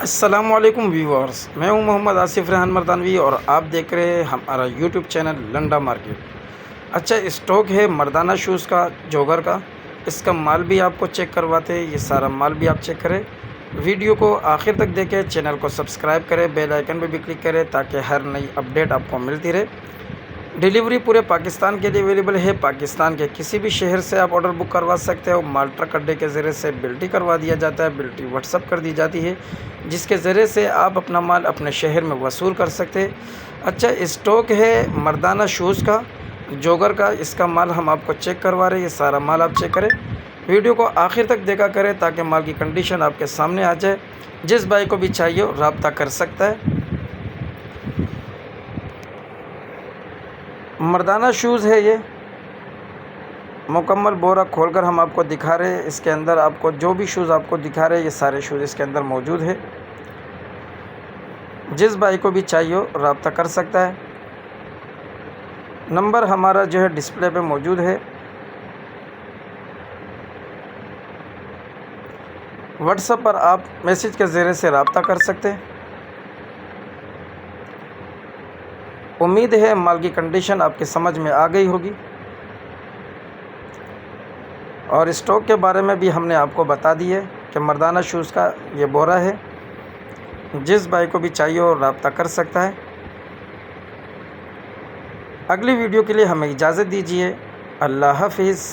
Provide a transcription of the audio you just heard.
अस्सलामुअलैकुम व्यूअर्स, मैं हूं मोहम्मद आसिफ रेहान मर्दानवी और आप देख रहे हैं हमारा यूट्यूब चैनल लंडा मार्केट। अच्छा, स्टॉक है मर्दाना शूज़ का, जॉगर का। इसका माल भी आपको चेक करवाते हैं, ये सारा माल भी आप चेक करें। वीडियो को आखिर तक देखें, चैनल को सब्सक्राइब करें, बेल आइकन पर भी क्लिक करें ताकि हर नई अपडेट आपको मिलती रहे। डिलीवरी पूरे पाकिस्तान के लिए अवेलेबल है। पाकिस्तान के किसी भी शहर से आप ऑर्डर बुक करवा सकते हो। माल ट्रक अड्डे के ज़रिए से बिल्टी करवा दिया जाता है, बिल्टी व्हाट्सअप कर दी जाती है, जिसके ज़रिए से आप अपना माल अपने शहर में वसूल कर सकते हैं। अच्छा, स्टॉक है मर्दाना शूज़ का, जॉगर का। इसका माल हम आपको चेक करवा रहे हैं, ये सारा माल आप चेक करें। वीडियो को आखिर तक देखा करें ताकि माल की कंडीशन आपके सामने आ जाए। जिस भाई को भी चाहिए हो रब्ता कर सकता है। मर्दाना शूज़ है ये, मुकम्मल बोरा खोलकर हम आपको दिखा रहे हैं। इसके अंदर आपको जो भी शूज़ आपको दिखा रहे हैं, ये सारे शूज़ इसके अंदर मौजूद है। जिस भाई को भी चाहिए हो रब्ता कर सकता है। नंबर हमारा जो है डिस्प्ले पे मौजूद है। व्हाट्सएप पर आप मैसेज के ज़रिए से रब्ता कर सकते हैं। उम्मीद है माल की कंडीशन आपके समझ में आ गई होगी और स्टॉक के बारे में भी हमने आपको बता दी है कि मर्दाना शूज़ का ये बोरा है। जिस भाई को भी चाहिए हो रब्ता कर सकता है। अगली वीडियो के लिए हमें इजाज़त दीजिए। अल्लाह हाफिज़।